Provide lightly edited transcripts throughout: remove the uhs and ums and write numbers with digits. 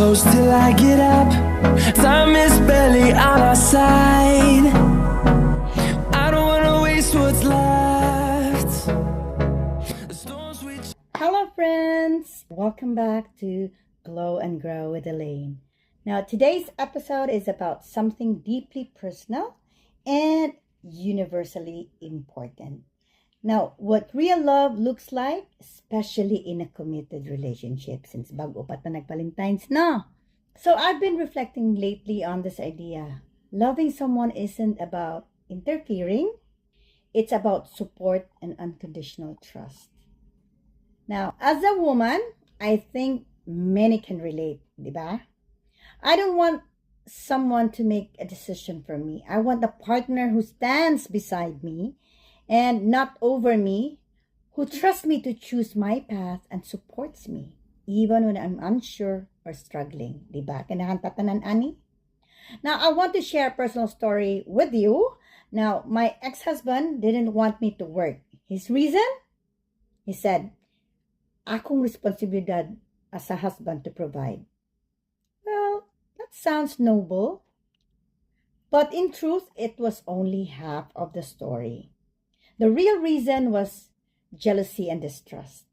close till I get up. Time is barely on our side. I don't wanna waste what's left. The storms we Hello friends! Welcome back to Glow and Grow with Elaine. Now today's episode is about something deeply personal and universally important. Now, what real love looks like, especially in a committed relationship since bago pa ta nag-Valentine's na. So I've been reflecting lately on this idea. Loving someone isn't about interfering. It's about support and unconditional trust. Now, as a woman, I think many can relate, di ba? I don't want someone to make a decision for me. I want a partner who stands beside me and not over me, who trusts me to choose my path and supports me, even when I'm unsure or struggling. Di ba? Kinahanta tanan, ani? Now, I want to share a personal story with you. Now, my ex-husband didn't want me to work. His reason? He said, akong responsibilidad as a husband to provide. Well, that sounds noble. But in truth, it was only half of the story. The real reason was jealousy and distrust.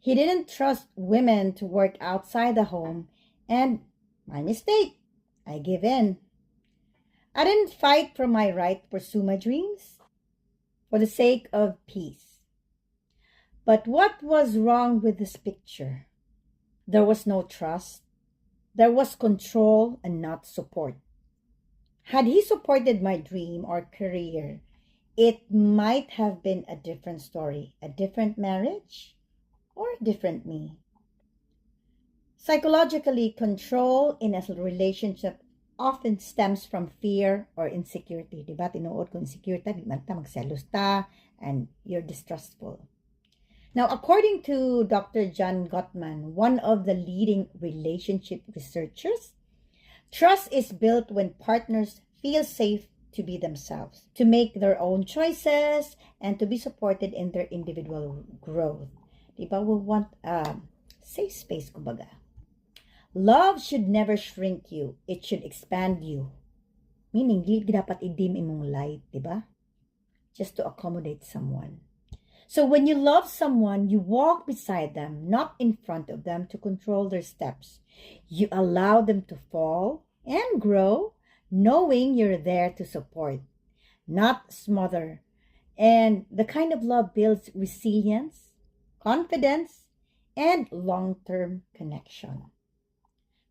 He didn't trust women to work outside the home, and my mistake, I gave in. I didn't fight for my right to pursue my dreams for the sake of peace. But what was wrong with this picture? There was no trust. There was control and not support. Had he supported my dream or career, it might have been a different story, a different marriage, or a different me. Psychologically, control in a relationship often stems from fear or insecurity. Diba? Tinuod ko insecurity, di man ta magselos ta, and you're distrustful. Now, according to Dr. John Gottman, one of the leading relationship researchers, trust is built when partners feel safe to be themselves, to make their own choices, and to be supported in their individual growth. Diba? We want a safe space, kumbaga. Love should never shrink you. It should expand you. Meaning, di dapat idim imong light, diba? Just to accommodate someone. So when you love someone, you walk beside them, not in front of them to control their steps. You allow them to fall and grow, knowing you're there to support, not smother. And the kind of love builds resilience, confidence, and long-term connection.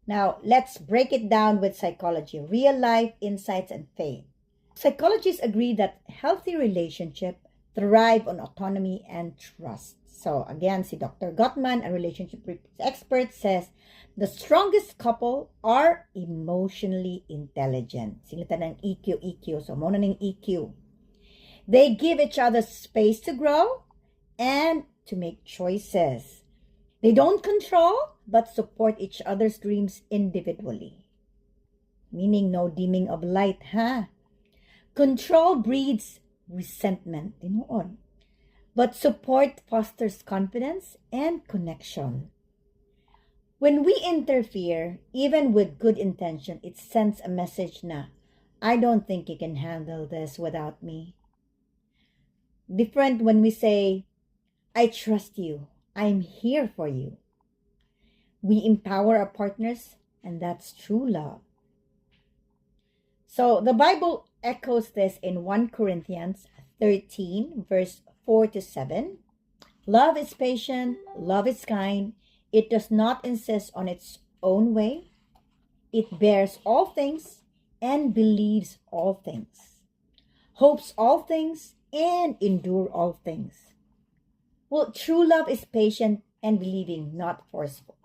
Now, let's break it down with psychology, real life insights, and faith. Psychologists agree that healthy relationships thrive on autonomy and trust. So again, si Dr. Gottman, a relationship expert, says the strongest couple are emotionally intelligent. Singita ng EQ. So muna ng EQ. They give each other space to grow and to make choices. They don't control but support each other's dreams individually. Meaning no dimming of light, ha? Control breeds resentment, tinuod. But support fosters confidence and connection. When we interfere, even with good intention, it sends a message na, I don't think you can handle this without me. Different when we say, I trust you. I'm here for you. We empower our partners, and that's true love. So the Bible echoes this in 1 Corinthians 13, verse 4-7. Love is patient, love is kind. It does not insist on its own way. It bears all things and believes all things, hopes all things and endure all things. Well, true love is patient and believing, not forceful.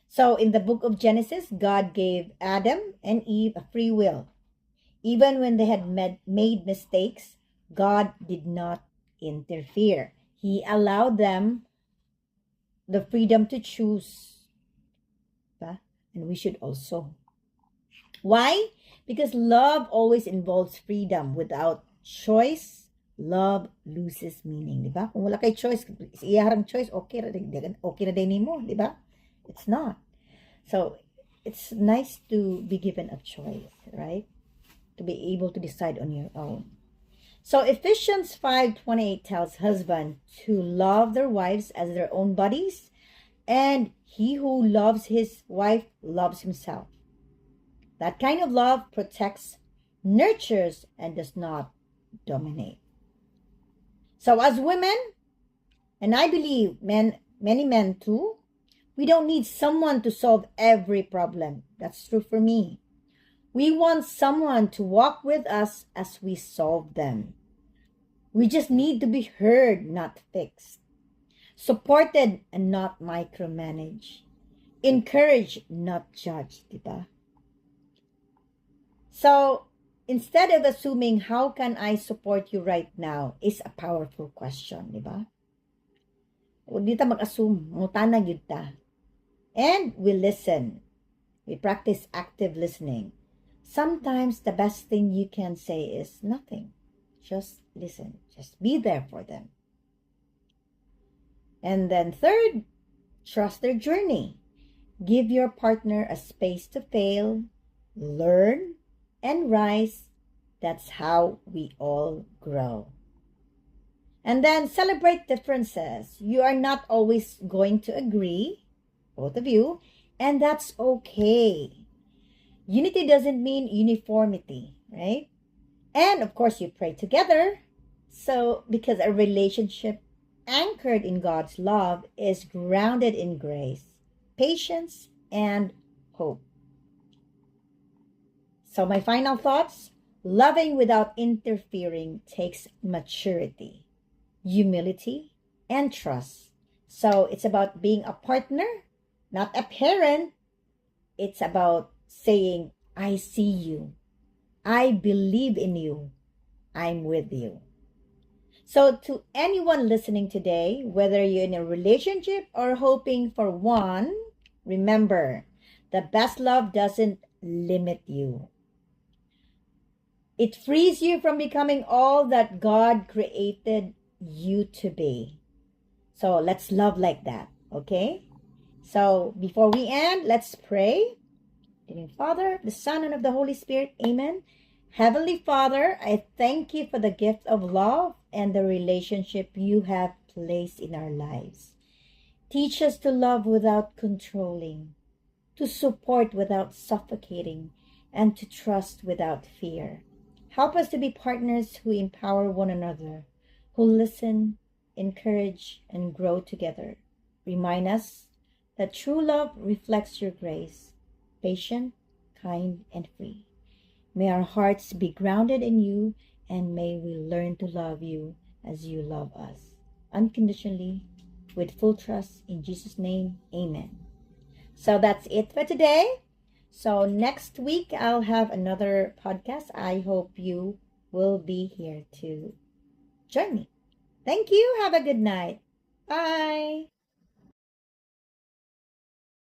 So in the book of Genesis, God gave Adam and Eve a free will. Even when they had made mistakes, God did not interfere. He allowed them the freedom to choose. And we should also. Why? Because love always involves freedom. Without choice, love loses meaning. Diba? Kung wala kay choice, iyaharang choice, okay na din mo. Diba? It's not. So it's nice to be given a choice, right? To be able to decide on your own. So Ephesians 5:28 tells husbands to love their wives as their own bodies, and he who loves his wife loves himself. That kind of love protects, nurtures, and does not dominate. So as women, and I believe many men too, we don't need someone to solve every problem. That's true for me. We want someone to walk with us as we solve them. We just need to be heard, not fixed. Supported and not micromanaged. Encouraged, not judged, diba? So, instead of assuming, how can I support you right now, is a powerful question, diba? Di ta mag-assume, mutana yun ta. And we listen. We practice active listening. Sometimes the best thing you can say is nothing. Just listen. Just be there for them. And then third, trust their journey. Give your partner a space to fail, learn, and rise. That's how we all grow. And then celebrate differences. You are not always going to agree, both of you, and that's okay. Unity doesn't mean uniformity, right? And of course, you pray together. So, because a relationship anchored in God's love is grounded in grace, patience, and hope. So, my final thoughts: loving without interfering takes maturity, humility, and trust. So, it's about being a partner, not a parent. It's about saying, I see you. I believe in you. I'm with you. So to anyone listening today, whether you're in a relationship or hoping for one, remember, the best love doesn't limit you. It frees you from becoming all that God created you to be. So let's love like that, okay? So before we end, let's pray. In the name of the Father, the Son, and of the Holy Spirit. Amen. Heavenly Father, I thank you for the gift of love and the relationship you have placed in our lives. Teach us to love without controlling, to support without suffocating, and to trust without fear. Help us to be partners who empower one another, who listen, encourage, and grow together. Remind us that true love reflects your grace, patient, kind, and free. May our hearts be grounded in you, and may we learn to love you as you love us, unconditionally, with full trust. In Jesus' name, amen. So that's it for today. So next week, I'll have another podcast. I hope you will be here to join me. Thank you. Have a good night. Bye.